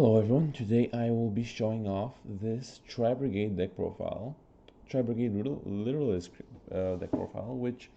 Hello everyone, today I will be showing off this Tri-brigade deck profile, Tri-brigade lyrilusc deck profile, which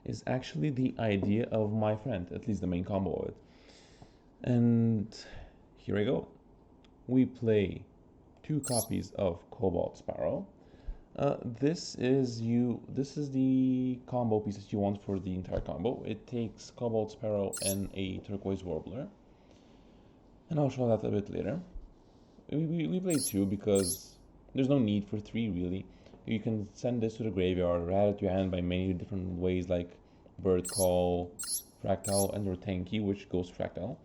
is actually the idea of my friend, at least the main combo of it. And here I go. We play 2 copies of Cobalt Sparrow. This is the combo pieces you want for the entire combo. It takes Cobalt Sparrow and a Turquoise Warbler, and I'll show that a bit later. We played 2 because there's no need for 3 really. You can send this to the graveyard or add it to your hand by many different ways, like Bird Call, Fractal, and or Tanky, which goes Fractal.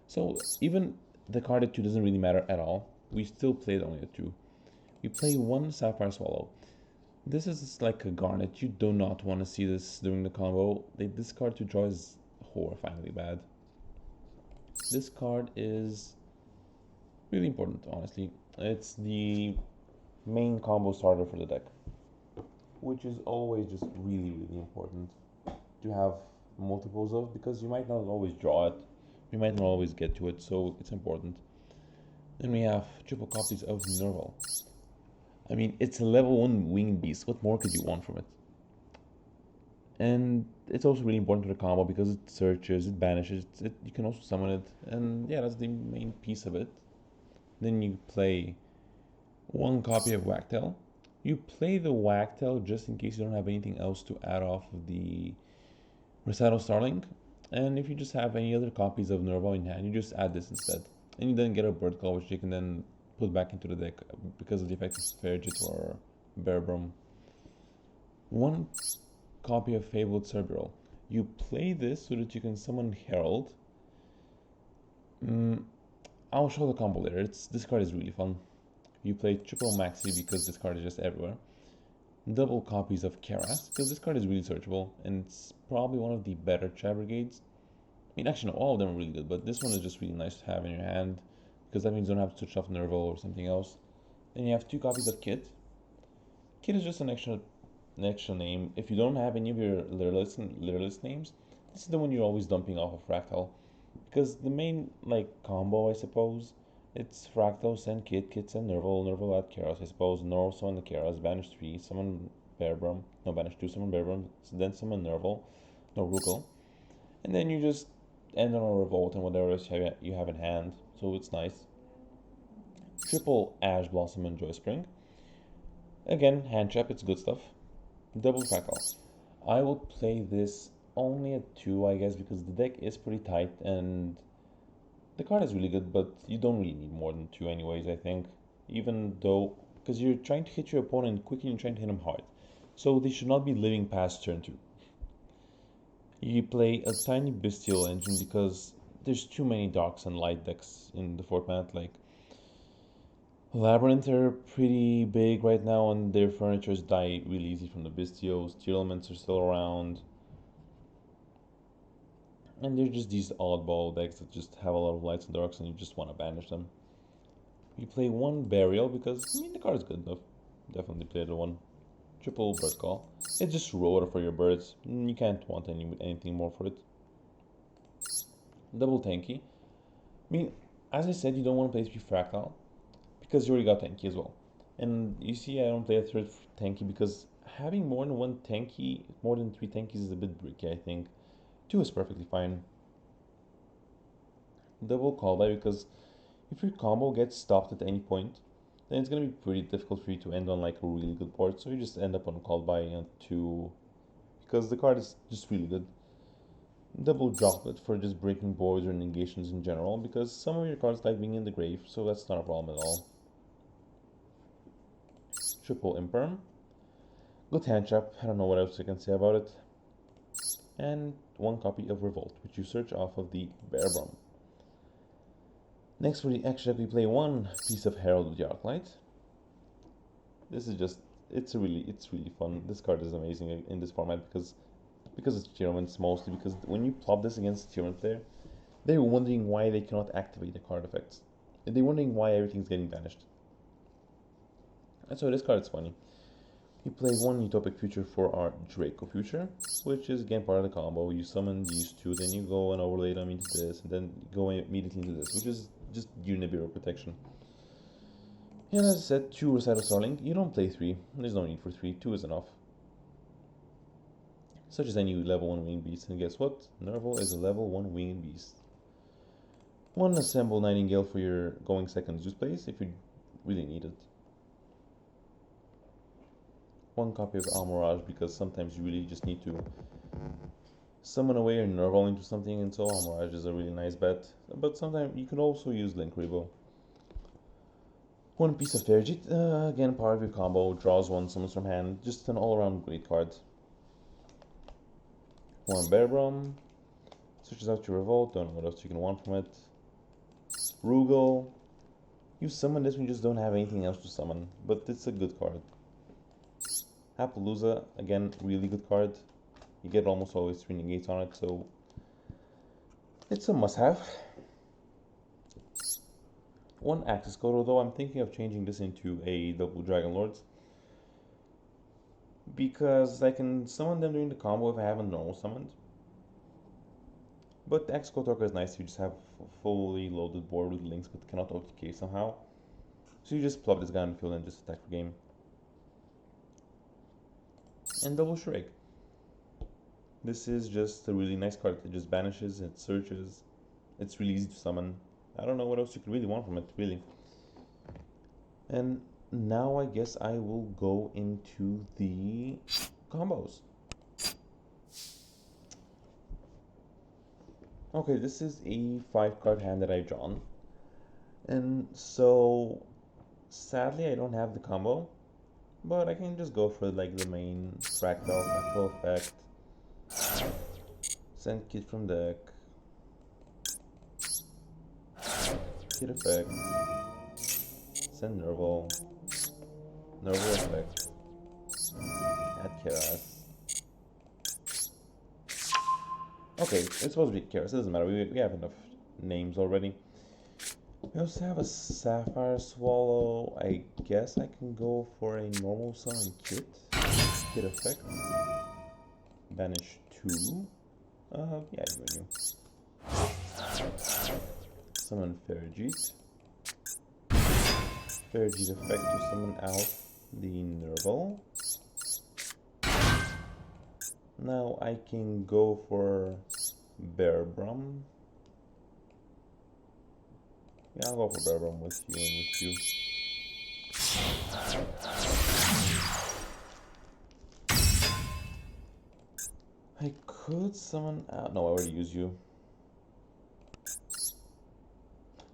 So even the card at 2 doesn't really matter at all. We still played only at 2. We play 1 Sapphire Swallow. This is like a Garnet. You do not want to see this during the combo. This card to draw is horrifyingly bad. This card is really important, honestly. It's the main combo starter for the deck, which is always just really important to have multiples of, because you might not always draw it, you might not always get to it, so it's important. Then we have triple copies of Nerval. I mean, it's a level 1 winged beast. What more could you want from it? And it's also really important to the combo because it searches, it banishes, you can also summon it, and yeah, that's the main piece of it. Then you play 1 copy of Wagtail. You play the Wagtail just in case you don't have anything else to add off of the Recital Starling. And if you just have any other copies of Nerval in hand, you just add this instead. And you then get a Bird Call, which you can then put back into the deck because of the effect of Fairjit or Bearbrum. 1 copy of Fabled Cerberus. You play this so that you can summon Herald. I'll show the combo later. This card is really fun. You play triple Maxi because this card is just everywhere. Double copies of Keras because this card is really searchable and it's probably one of the better Tri-brigades. I mean, actually, no, all of them are really good, but this one is just really nice to have in your hand because that means you don't have to switch off Nerval or something else. Then you have 2 copies of Kit. Kit is just an extra name. If you don't have any of your lyrilusc names, this is the one you're always dumping off of Fractal, because the main combo, I suppose, it's Fractal, send Kit, Kit send Nerval, Nerval add Keras, I suppose, Nerval summon the Keras, banish 3, summon Bearbrum, no, banish 2, summon Bearbrum, then summon Nerval, no, Rugal, and then you just end on a Revolt and whatever else you have in hand, so it's nice. Triple Ash Blossom and Joy Spring. Again, hand trap, it's good stuff. Double Fractal. I will play this only at 2, I guess, because the deck is pretty tight and the card is really good, but you don't really need more than 2 anyways, I think. Even though, because you're trying to hit your opponent quickly and you're trying to hit him hard. So they should not be living past turn 2. You play a tiny Bestial Engine because there's too many darks and light decks in the format. Like, Labyrinth are pretty big right now and their furnitures die really easy from the Bestios. Steel Elements are still around. And they're just these oddball decks that just have a lot of lights and darks and you just want to banish them. You play 1 Burial because, I mean, the card is good enough. Definitely play the 1. Triple Bird Call. It's just rotor for your birds. You can't want anything more for it. Double Tanky. I mean, as I said, you don't want to play 3 Fractal because you already got Tanky as well. And you see I don't play a 3rd Tanky because having more than 1 Tanky, more than 3 Tankies is a bit bricky, I think. 2 is perfectly fine. Double Callback because if your combo gets stopped at any point, then it's going to be pretty difficult for you to end on like a really good board, so you just end up on called by 2 because the card is just really good. Double Droplet for just breaking boards or negations in general, because some of your cards like being in the grave, so that's not a problem at all. Triple Imperm. Good hand trap, I don't know what else I can say about it. And 1 copy of Revolt, which you search off of the Bearbrum. Next for the extra, we play 1 piece of Herald with the Arclight. This is just, it's really fun. This card is amazing in this format because it's Tyrants mostly, because when you plop this against a Tyrant player, they're wondering why they cannot activate the card effects. They're wondering why everything's getting banished. And so this card is funny. You play 1 Utopic Future for our Draco Future, which is again part of the combo. You summon these 2, then you go and overlay them into this, and then go immediately into this, which is just Unibiro protection. And as I said, 2 Recital Starling. You don't play 3. There's no need for 3. 2 is enough. Such as any level 1 winged beast. And guess what? Nerval is a level 1 winged beast. 1 Assemble Nightingale for your going second Zeus place if you really need it. 1 copy of Almirage because sometimes you really just need to summon away your Nerval into something, and so Almirage is a really nice bet. But sometimes you can also use Link Rebo. 1 piece of Ferjit, again part of your combo, draws 1, summons from hand, just an all-around great card. 1 Bearbrum, switches out your Revolt, don't know what else you can want from it. Rugal, you summon this when you just don't have anything else to summon, but it's a good card. Appaloosa, again, really good card. You get almost always 3 negates on it, so it's a must-have. 1 Axis Code, although I'm thinking of changing this into a double Dragon Lords, because I can summon them during the combo if I haven't normal summoned. But the Axis Code Torque is nice, you just have a fully loaded board with links but cannot OTK somehow. So you just plug this guy on the field and just attack for game. And double Shrek. This is just a really nice card. It just banishes, it searches, it's really easy to summon. I don't know what else you could really want from it, really. And now I guess I will go into the combos. Okay, this is a 5-card hand that I've drawn. And so, sadly I don't have the combo, but I can just go for like the main Fractal, Full Effect, send Kid from deck, Kid Effect, send Nerval, Nerval Effect, add Keras. Okay, it's supposed to be Keras, it doesn't matter, we have enough names already. We also have a Sapphire Swallow. I guess I can go for a normal summon Kit. Kit Effect. Banish 2. Yeah, you. Summon Ferjit. Ferjit Effect to summon out the Nerval. Now I can go for Bearbrum. Yeah, I'll go for Bearbrum with you and with you. I could summon out. No, I already used you.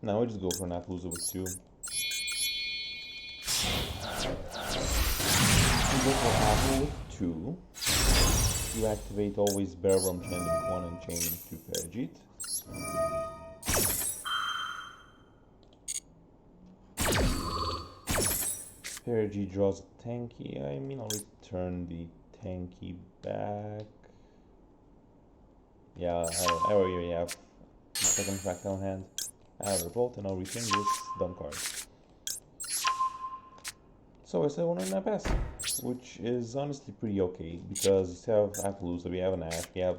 Now I just go for an Appaloosa with 2. You go for Apple with 2. You activate always Bearbrum chaining 1 and chaining 2 Ferjit. Fergie draws a tanky. I mean, I'll return the tanky back. Yeah, I already have the second Fractal in hand. I have Revolt and I'll return this dumb card. So I said 1 in that pass, which is honestly pretty okay because you still have Appaloosa, we have an Ash, we have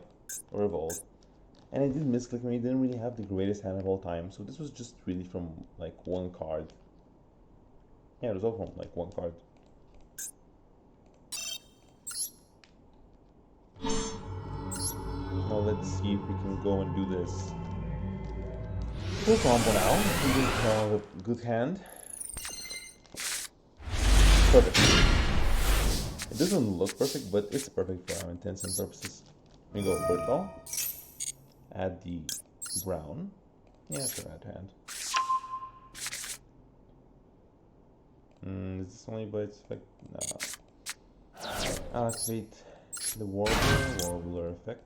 a Revolt. And I did misclick me, didn't really have the greatest hand of all time, so this was just really from like 1 card. Yeah, it was all from like 1 card. Now let's see if we can go and do this. Full combo now. We do have a good hand. Perfect. It doesn't look perfect, but it's perfect for our intents and purposes. We go Fertile. Add the brown. Yeah, for that hand. Is this only by its effect? No. I'll activate the Warbler effect.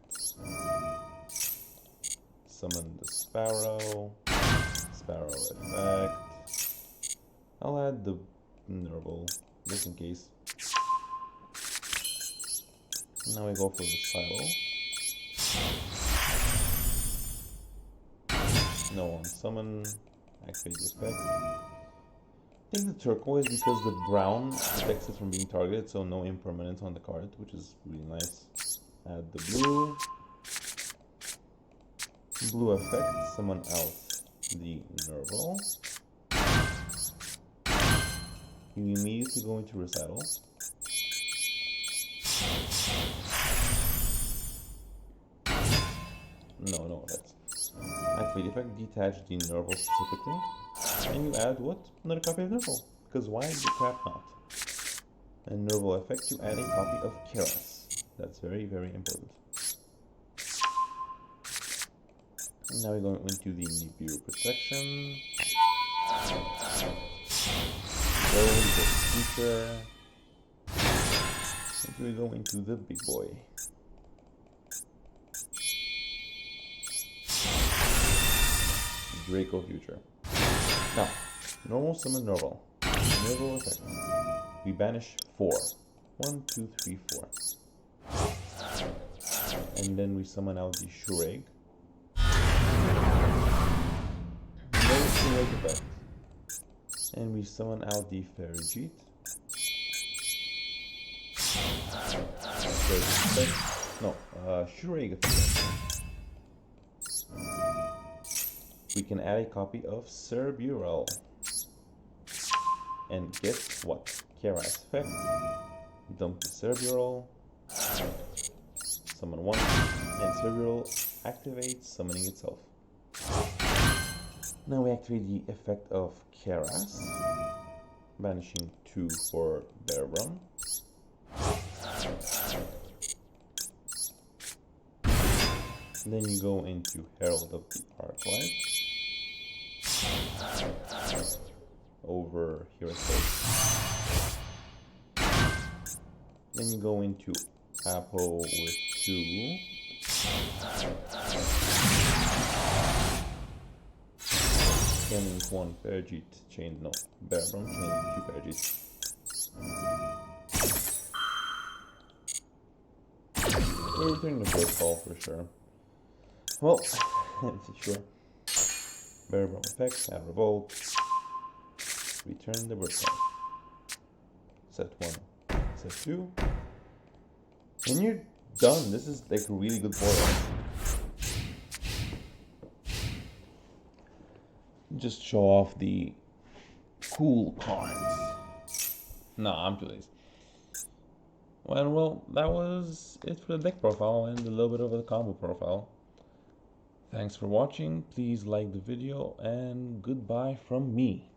Summon the Sparrow effect. I'll add the Nerval, just in case. Now we go for the Silo. No one summon, activate the effect. I think the turquoise because the brown protects it from being targeted, so no impermanence on the card, which is really nice. Add the blue. Blue effect, summon out the Nerval. You immediately go into recital. No, that's activate effect, detach the Nerval specifically, and you add what? Another copy of Nerval. Because why the crap not? And Nerval effect, you add a copy of Keras. That's very, very important. And now we're going into the Nibiru protection. Go into the future. And we go into the big boy. Draco Future. Now, normal summon Nerval. Nerval effect. We banish 4. 1, 2, 3, 4. And then we summon out the Shureg. No Shureg effect. And we summon out the Ferrijit. No, Shureg effect. We can add a copy of Cerberus. And guess what? Keras effect. Dump the Cerberus. Summon 1. And Cerberus activates, summoning itself. Now we activate the effect of Keras. Banishing 2 for Bearbrum. Then you go into Herald of the Arclight. Over Heroes. Then you go into Apo with 2. Scanning 1 Ferrijit chain, no, Bearbrum chain 2 Ferrijit. We're returning the first call for sure. Well, sure. Bearbrum effect, add revolt. Return the bird card. Set 1, set 2. And you're done. This is like a really good board. Just show off the cool cards. Nah, I'm too lazy. Well, that was it for the deck profile and a little bit of the combo profile. Thanks for watching. Please like the video and goodbye from me.